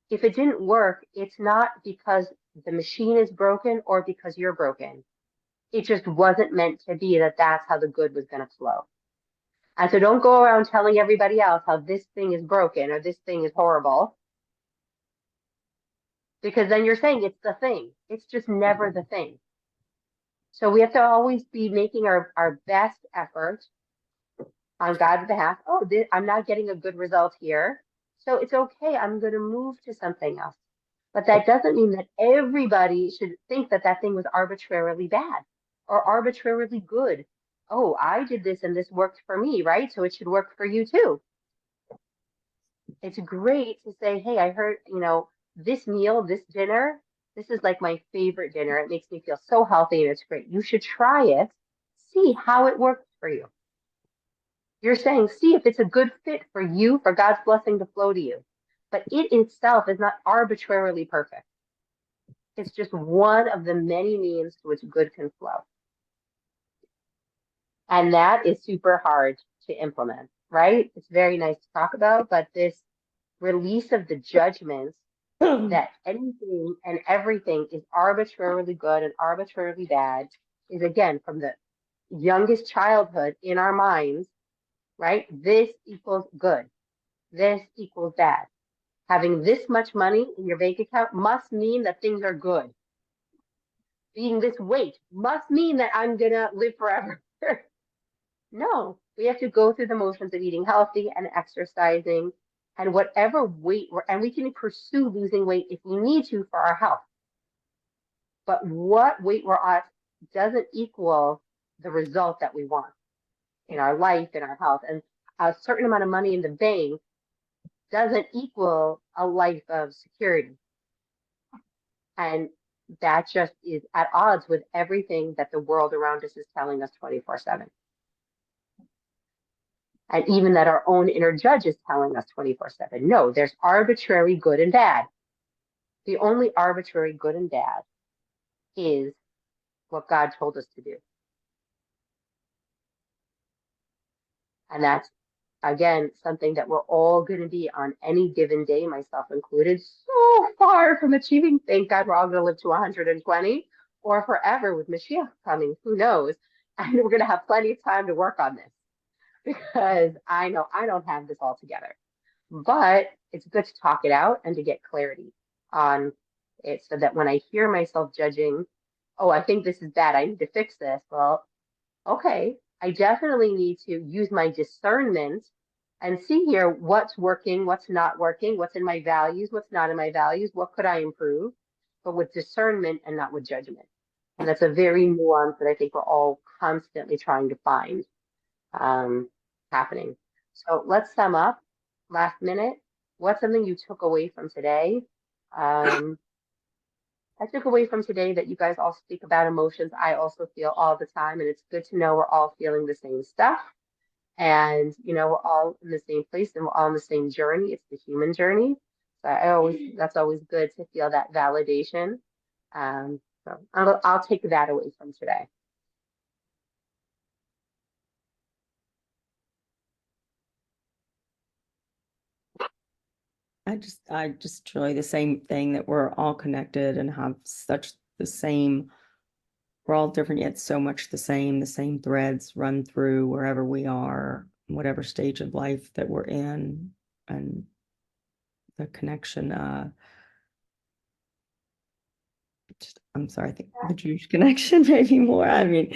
if it didn't work, it's not because the machine is broken or because you're broken. It just wasn't meant to be that that's how the good was going to flow. And so don't go around telling everybody else how this thing is broken or this thing is horrible, because then you're saying it's the thing. It's just never the thing. So we have to always be making our best effort on God's behalf. Oh, I'm not getting a good result here. So it's okay. I'm going to move to something else. But that doesn't mean that everybody should think that that thing was arbitrarily bad or arbitrarily good. Oh, I did this and this worked for me, right? So it should work for you too. It's great to say, hey, I heard, this meal, this dinner, this is like my favorite dinner. It makes me feel so healthy and it's great. You should try it, see how it works for you. You're saying, see if it's a good fit for you, for God's blessing to flow to you. But it itself is not arbitrarily perfect. It's just one of the many means to which good can flow. And that is super hard to implement, right? It's very nice to talk about, but this release of the judgments that anything and everything is arbitrarily good and arbitrarily bad is, again, from the youngest childhood in our minds, right? This equals good. This equals bad. Having this much money in your bank account must mean that things are good. Being this weight must mean that I'm going to live forever. No, we have to go through the motions of eating healthy and exercising and whatever weight and we can pursue losing weight if we need to for our health. But what weight we're at doesn't equal the result that we want in our life, in our health. And a certain amount of money in the bank doesn't equal a life of security. And that just is at odds with everything that the world around us is telling us 24/7. And even that our own inner judge is telling us 24/7. No, there's arbitrary good and bad. The only arbitrary good and bad is what God told us to do. And that's, again, something that we're all going to be on any given day, myself included, so far from achieving. Thank God we're all going to live to 120 or forever with Mashiach coming. Who knows? And we're going to have plenty of time to work on this because I know I don't have this all together. But it's good to talk it out and to get clarity on it so that when I hear myself judging, oh, I think this is bad, I need to fix this. Well, okay, I definitely need to use my discernment and see here what's working, what's not working, what's in my values, what's not in my values, what could I improve, but with discernment and not with judgment. And that's a very nuance that I think we're all constantly trying to find happening. So let's sum up. Last minute, what's something you took away from today? I took away from today that you guys all speak about emotions. I also feel all the time, and it's good to know we're all feeling the same stuff. And, we're all in the same place and we're all on the same journey. It's the human journey. So that's always good to feel that validation. So I'll take that away from today. I just truly the same thing, that we're all connected and have such the same, we're all different yet so much the same threads run through wherever we are, whatever stage of life that we're in, and the connection, I'm sorry, I think the Jewish connection maybe more. I mean,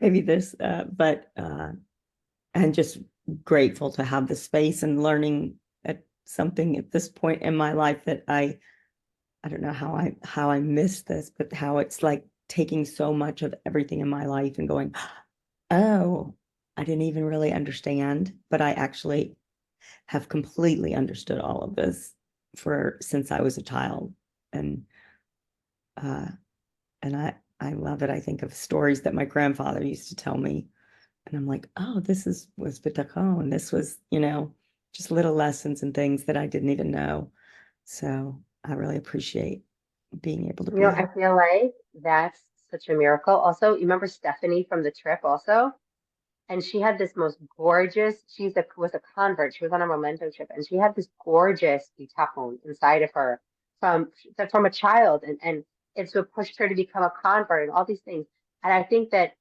maybe this, but and just grateful to have the space and learning at something at this point in my life that I don't know how I missed this, but how it's like taking so much of everything in my life and going, oh, I didn't even really understand, but I actually have completely understood all of this since I was a child. And uh and I love it. I think of stories that my grandfather used to tell me, and I'm like, oh, was bitachon, and this was, just little lessons and things that I didn't even know. So I really appreciate being able to You be know, I here. feel like that's such a miracle. Also, you remember Stephanie from the trip also? And she had this most gorgeous, was a convert. She was on a memento trip, and she had this gorgeous bitachon inside of her from a child, and it's what pushed her to become a convert and all these things. And I think that,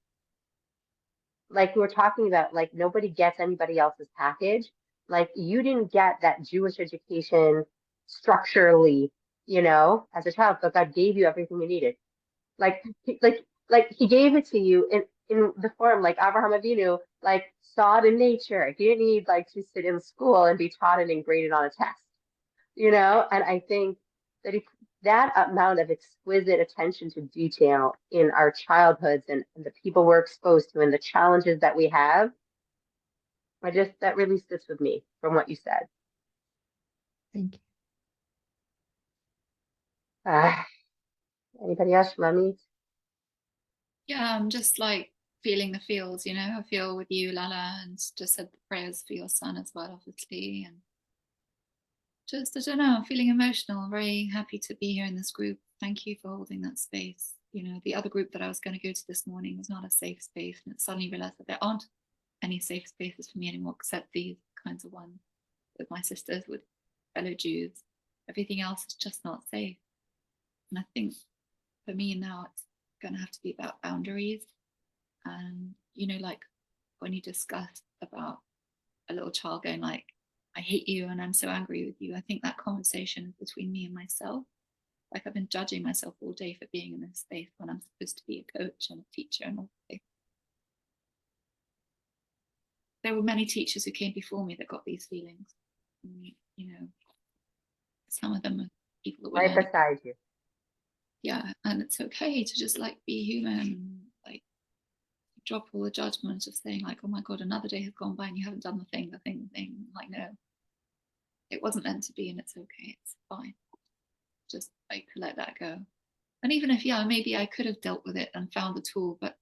like we were talking about, like nobody gets anybody else's package. Like you didn't get that Jewish education structurally, as a child, but God gave you everything you needed. Like he gave it to you in the form like Abraham Avinu like saw it in nature. He didn't need like to sit in school and be taught and graded on a test, And I think that that amount of exquisite attention to detail in our childhoods and the people we're exposed to and the challenges that we have, that really sits with me from what you said. Thank you. Uh, Anybody else? Shlomi? Yeah, I'm just like feeling the feels, I feel with you, Lala, and just said the prayers for your son as well, obviously. And just, I don't know, I'm feeling emotional. I'm very happy to be here in this group. Thank you for holding that space. The other group that I was going to go to this morning was not a safe space. And I suddenly realized that there aren't any safe spaces for me anymore, except these kinds of ones with my sisters, with fellow Jews. Everything else is just not safe. And I think for me now, it's going to have to be about boundaries. And, like when you discussed about a little child going like, I hate you and I'm so angry with you. I think that conversation is between me and myself. Like I've been judging myself all day for being in this space when I'm supposed to be a coach and a teacher and all that. There were many teachers who came before me that got these feelings. And, some of them are people that were Right learning. beside you. Yeah, and it's okay to just like be human, like drop all the judgments of saying like, oh my God, another day has gone by and you haven't done the thing. Like, no, it wasn't meant to be and it's okay. It's fine. Just like to let that go. And even if, yeah, maybe I could have dealt with it and found the tool, but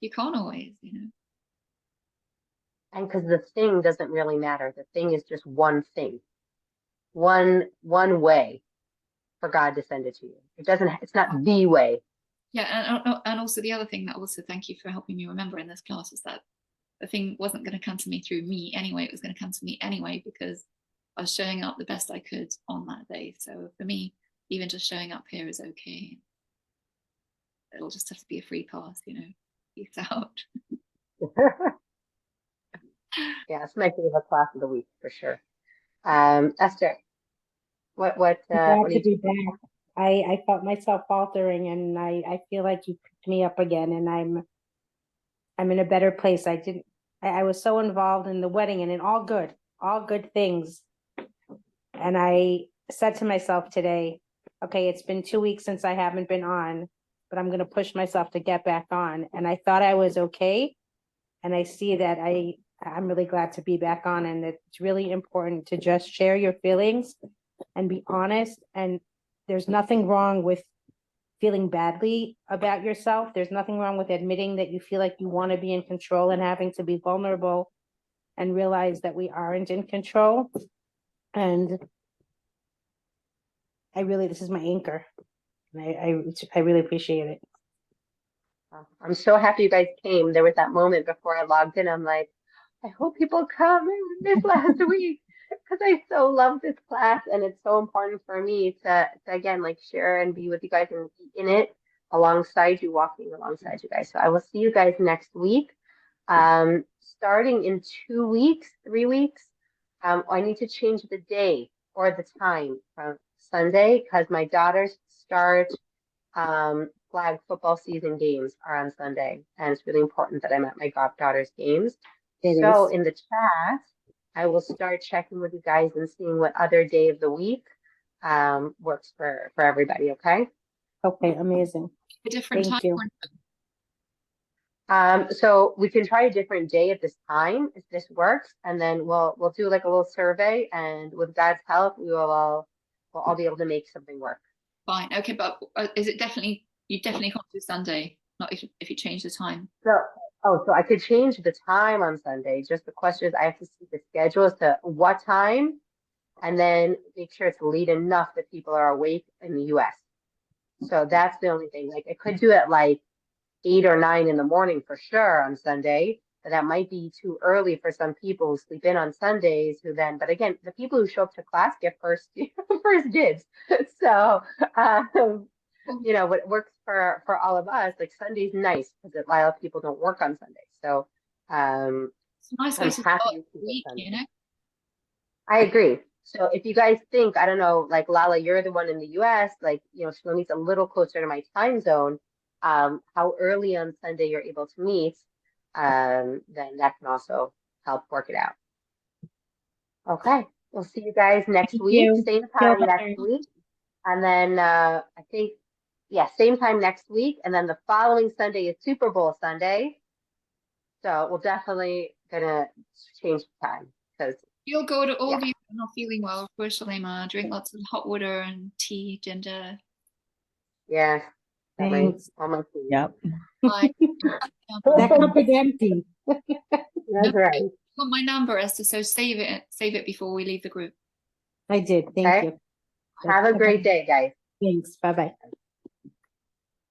you can't always, And because the thing doesn't really matter. The thing is just one thing, one way for God to send it to you. It's not the way. Yeah, and also the other thing that also thank you for helping me remember in this class is that the thing wasn't going to come to me through me anyway. It was going to come to me anyway because I was showing up the best I could on that day. So for me, even just showing up here is okay. It'll just have to be a free pass, Peace out. Yeah, it's my favorite class of the week for sure. Esther, what I'm do glad to you be think? back. I felt myself faltering and I feel like you picked me up again and I'm in a better place. I was so involved in the wedding and in all good things. And I said to myself today, okay, it's been 2 weeks since I haven't been on, but I'm going to push myself to get back on. And I thought I was okay. And I see that I'm really glad to be back on. And it's really important to just share your feelings and be honest. And there's nothing wrong with feeling badly about yourself. There's nothing wrong with admitting that you feel like you want to be in control and having to be vulnerable and realize that we aren't in control. And this is my anchor. I really appreciate it. I'm so happy you guys came. There was that moment before I logged in. I'm like, I hope people come. I missed last week. because I so love this class and it's so important for me to again like share and be with you guys and be in it alongside you, walking alongside you guys. So I will see you guys next week. Starting in 2 weeks, 3 weeks, I need to change the day or the time from Sunday because my daughters start flag football season games are on Sunday, and it's really important that I'm at my goddaughter's games. It So is. in the chat, I will start checking with you guys and seeing what other day of the week works for everybody. Okay. Okay, amazing. A different Thank time. you. So we can try a different day at this time if this works, and then we'll do like a little survey, and with God's help, we'll all be able to make something work. Fine. Okay, but is it definitely, you definitely can't do Sunday, not if you change the time. So I could change the time on Sunday. Just the question is I have to see the schedule as to what time, and then make sure it's late enough that people are awake in the US. So that's the only thing. Like I could do it like 8 or 9 in the morning for sure on Sunday, but that might be too early for some people who sleep in on Sundays who then, but again, the people who show up to class get first first dibs. So what works for all of us, like Sunday's nice because a lot of people don't work on Sunday. So It's a nice way I'm to happy start to the keep it week, Sunday. you know? I agree. So if you guys think, I don't know, like Lala, you're the one in the US, like, Shlomi's a little closer to my time zone, how early on Sunday you're able to meet, then that can also help work it out. Okay, we'll see you guys next Thank week, you. same Feel time next better. week. And then I think, yeah, same time next week. And then the following Sunday is Super Bowl Sunday. So we'll definitely gonna change the time because You'll go to all yeah. of you who are not feeling well for Shalima, drink lots of hot water and tea, ginger. Yeah, Thanks. all my food. Yep. Like, That cup is empty. That's right. got my number, Esther, so save it before we leave the group. I did. Thank Okay. you. Have a great day, guys. Thanks. Bye-bye.